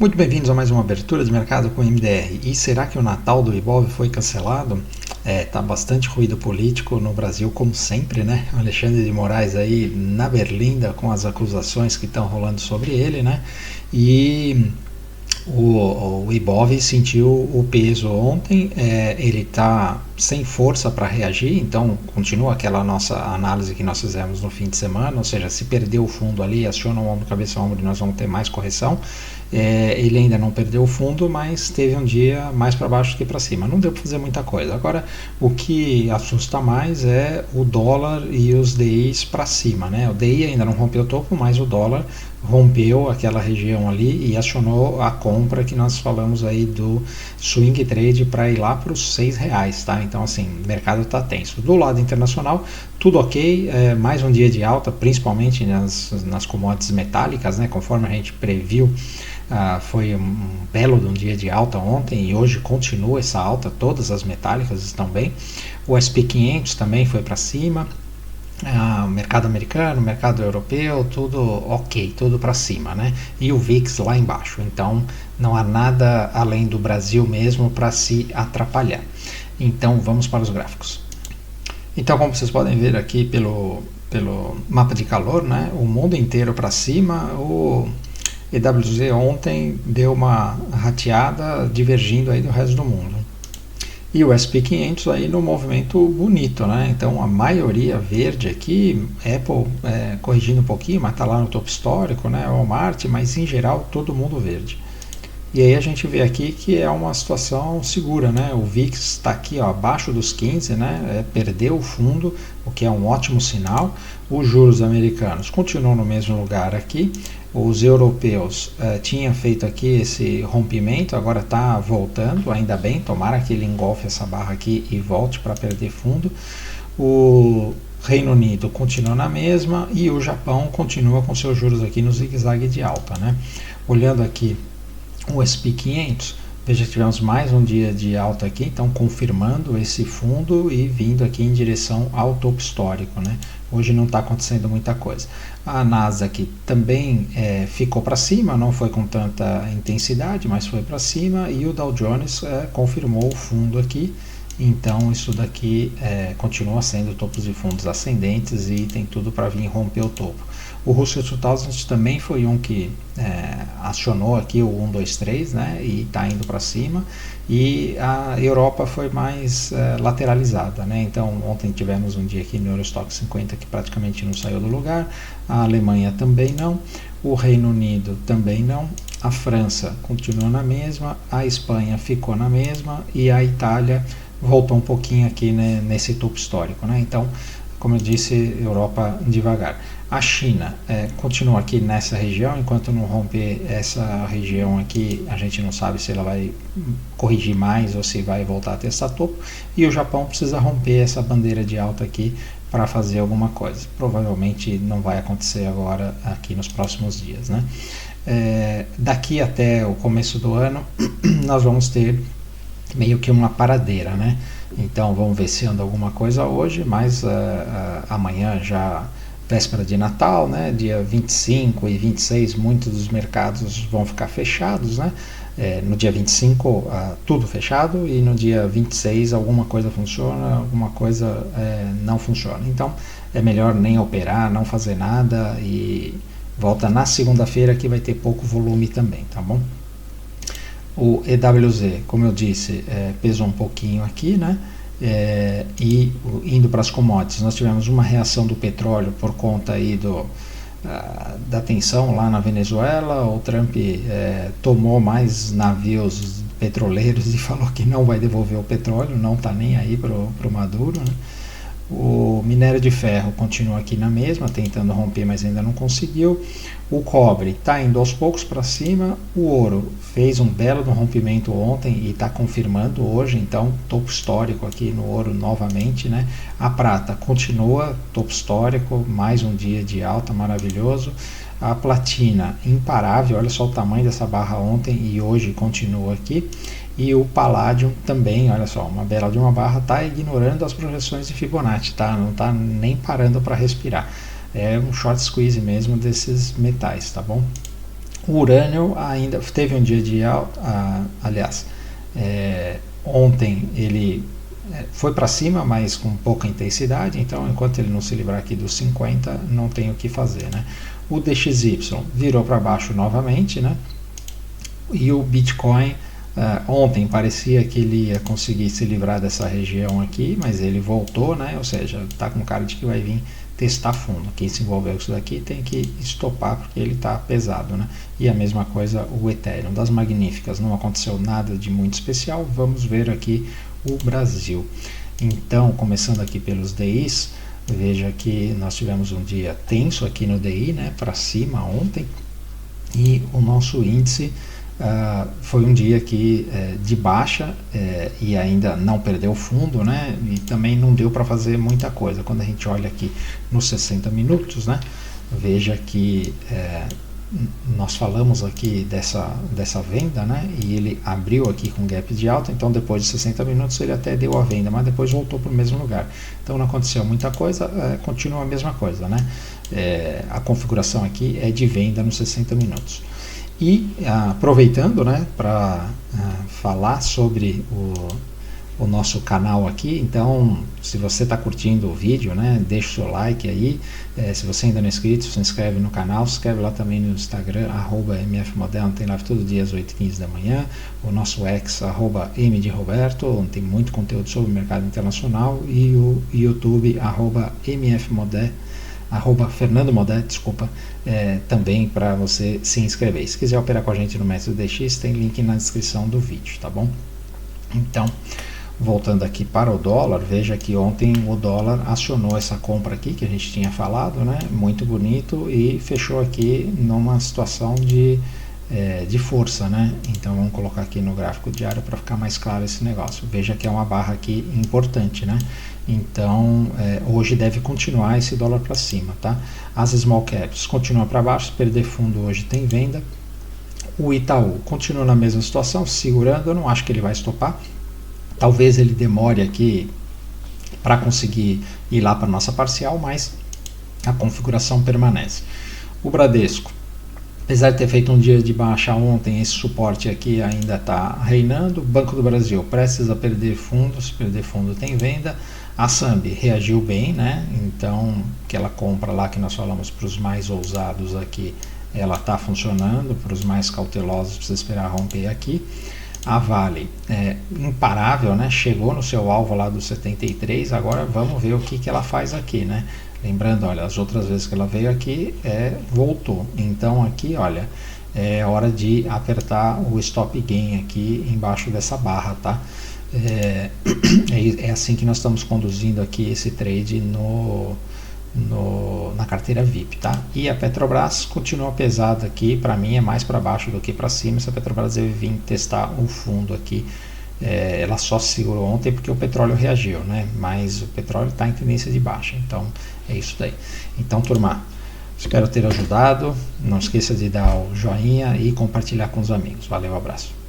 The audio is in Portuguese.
Muito bem-vindos a mais uma abertura de mercado com o MDR. E será que o Natal do Ibov foi cancelado? Tá bastante ruído político no Brasil, como sempre, né? O Alexandre de Moraes aí na berlinda com as acusações que estão rolando sobre ele, né? E o Ibov sentiu o peso ontem, ele está sem força para reagir, então continua aquela nossa análise que nós fizemos no fim de semana, ou seja, se perder o fundo ali, aciona o ombro, cabeça, ombro e nós vamos ter mais correção. Ele ainda não perdeu o fundo, mas teve um dia mais para baixo que para cima, não deu para fazer muita coisa. Agora, o que assusta mais é o dólar e os DIs para cima, né? O DI ainda não rompeu o topo, mas o dólar rompeu aquela região ali e acionou a compra que nós falamos aí do swing trade para ir lá para os R$6, tá? Então assim, o mercado está tenso. Do lado internacional, tudo ok, mais um dia de alta, principalmente nas commodities metálicas, né? Conforme a gente previu, foi um belo de um dia de alta ontem e hoje continua essa alta, todas as metálicas estão bem. O S&P 500 também foi para cima. Mercado americano, mercado europeu, tudo ok, tudo para cima, né? E o VIX lá embaixo. Então não há nada além do Brasil mesmo para se atrapalhar. Então vamos para os gráficos. Então, como vocês podem ver aqui pelo mapa de calor, né? O mundo inteiro para cima. O EWZ ontem deu uma rateada divergindo aí do resto do mundo. E o S&P 500 aí no movimento bonito, né? Então a maioria verde aqui, Apple corrigindo um pouquinho, mas está lá no topo histórico, né? Walmart, mas em geral todo mundo verde. E aí a gente vê aqui que é uma situação segura, né? O VIX está aqui ó, abaixo dos 15, né? Perdeu o fundo, o que é um ótimo sinal. Os juros americanos continuam no mesmo lugar aqui. Os europeus tinham feito aqui esse rompimento, agora está voltando, ainda bem, tomara que ele engolfe essa barra aqui e volte para perder fundo. O Reino Unido continua na mesma e o Japão continua com seus juros aqui no zigue-zague de alta, né? Olhando aqui o S&P 500, veja que tivemos mais um dia de alta aqui, então confirmando esse fundo e vindo aqui em direção ao topo histórico, né? Hoje não está acontecendo muita coisa. A Nasdaq também ficou para cima, não foi com tanta intensidade, mas foi para cima, e o Dow Jones confirmou o fundo aqui. Então isso daqui continua sendo topos de fundos ascendentes e tem tudo para vir romper o topo. O Russell 2000 também foi um que acionou aqui o 1, 2, 3, né, e está indo para cima. E a Europa foi mais lateralizada, né? Então ontem tivemos um dia aqui no Eurostock 50 que praticamente não saiu do lugar. A Alemanha também não. O Reino Unido também não. A França continua na mesma. A Espanha ficou na mesma. E a Itália voltou um pouquinho aqui, né, nesse topo histórico, né? Então, como eu disse, Europa devagar. A China continua aqui nessa região, enquanto não romper essa região aqui, a gente não sabe se ela vai corrigir mais ou se vai voltar a testar topo. E o Japão precisa romper essa bandeira de alta aqui para fazer alguma coisa. Provavelmente não vai acontecer agora aqui nos próximos dias, né? Daqui até o começo do ano, nós vamos ter meio que uma paradeira, né? Então vamos ver se anda alguma coisa hoje, mas amanhã já véspera de Natal, né? Dia 25 e 26 muitos dos mercados vão ficar fechados, né? No dia 25 tudo fechado e no dia 26 alguma coisa funciona, alguma coisa não funciona. Então é melhor nem operar, não fazer nada e volta na segunda-feira que vai ter pouco volume também, tá bom? O EWZ, como eu disse, pesou um pouquinho aqui, né? E indo para as commodities, nós tivemos uma reação do petróleo por conta aí da tensão lá na Venezuela. O Trump tomou mais navios petroleiros e falou que não vai devolver o petróleo, não está nem aí para o Maduro, né? O minério de ferro continua aqui na mesma, tentando romper, mas ainda não conseguiu. O cobre está indo aos poucos para cima. O ouro fez um belo rompimento ontem e está confirmando hoje, então topo histórico aqui no ouro novamente, né? A prata continua topo histórico, mais um dia de alta maravilhoso. A platina imparável, olha só o tamanho dessa barra ontem e hoje continua aqui. E o Palladium também, olha só, uma bela de uma barra, está ignorando as projeções de Fibonacci, tá? Não está nem parando para respirar. É um short squeeze mesmo desses metais, tá bom? O urânio ainda teve um dia de alta, aliás, ontem ele foi para cima, mas com pouca intensidade, então enquanto ele não se livrar aqui dos 50, não tem o que fazer, né? O DXY virou para baixo novamente, né? E o Bitcoin ontem parecia que ele ia conseguir se livrar dessa região aqui, mas ele voltou, né? Ou seja, está com cara de que vai vir testar fundo. Quem se envolveu com isso daqui tem que estopar porque ele está pesado, né? E a mesma coisa o Ethereum. Das magníficas não aconteceu nada de muito especial. Vamos ver aqui o Brasil. Então, começando aqui pelos DIs, veja que nós tivemos um dia tenso aqui no DI, né? Para cima ontem, e o nosso índice foi um dia aqui de baixa e ainda não perdeu fundo, né? E também não deu para fazer muita coisa. Quando a gente olha aqui nos 60 minutos, né? Veja que nós falamos aqui dessa venda, né? E ele abriu aqui com gap de alta, então depois de 60 minutos ele até deu a venda, mas depois voltou para o mesmo lugar. Então não aconteceu muita coisa, continua a mesma coisa, né? A configuração aqui é de venda nos 60 minutos. E aproveitando, né, para falar sobre o nosso canal aqui, então se você está curtindo o vídeo, né, deixa o seu like aí, se você ainda não é inscrito, se inscreve no canal, se inscreve lá também no Instagram, @mfmoderno, tem live todo dia às 8h15 da manhã, o nosso ex, @mdroberto, onde tem muito conteúdo sobre o mercado internacional, e o YouTube, @mfmoderno, Fernando Modé, desculpa, também para você se inscrever. Se quiser operar com a gente no método DX, tem link na descrição do vídeo, tá bom? Então, voltando aqui para o dólar, veja que ontem o dólar acionou essa compra aqui que a gente tinha falado, né? Muito bonito, e fechou aqui numa situação de força, né? Então vamos colocar aqui no gráfico diário para ficar mais claro esse negócio. Veja que é uma barra aqui importante, né? Então hoje deve continuar esse dólar para cima, tá? As small caps continuam para baixo, perder fundo hoje tem venda. O Itaú continua na mesma situação, segurando. Eu não acho que ele vai estopar. Talvez ele demore aqui para conseguir ir lá para nossa parcial, mas a configuração permanece. O Bradesco, apesar de ter feito um dia de baixa ontem, esse suporte aqui ainda está reinando. Banco do Brasil prestes a perder fundos, perder fundo tem venda. A Sambi reagiu bem, né? Então aquela compra lá que nós falamos para os mais ousados aqui, ela está funcionando. Para os mais cautelosos precisa esperar romper aqui. A Vale imparável, né? Chegou no seu alvo lá dos 73, agora vamos ver o que ela faz aqui, né? Lembrando, olha, as outras vezes que ela veio aqui, voltou. Então aqui, olha, é hora de apertar o stop gain aqui embaixo dessa barra, tá? É assim que nós estamos conduzindo aqui esse trade na carteira VIP, tá? E a Petrobras continua pesada aqui, para mim é mais para baixo do que para cima. Se a Petrobras deve vir testar o fundo aqui, ela só se segurou ontem porque o petróleo reagiu, né? Mas o petróleo está em tendência de baixa, então é isso daí. Então, turma, espero ter ajudado. Não esqueça de dar o joinha e compartilhar com os amigos. Valeu, abraço.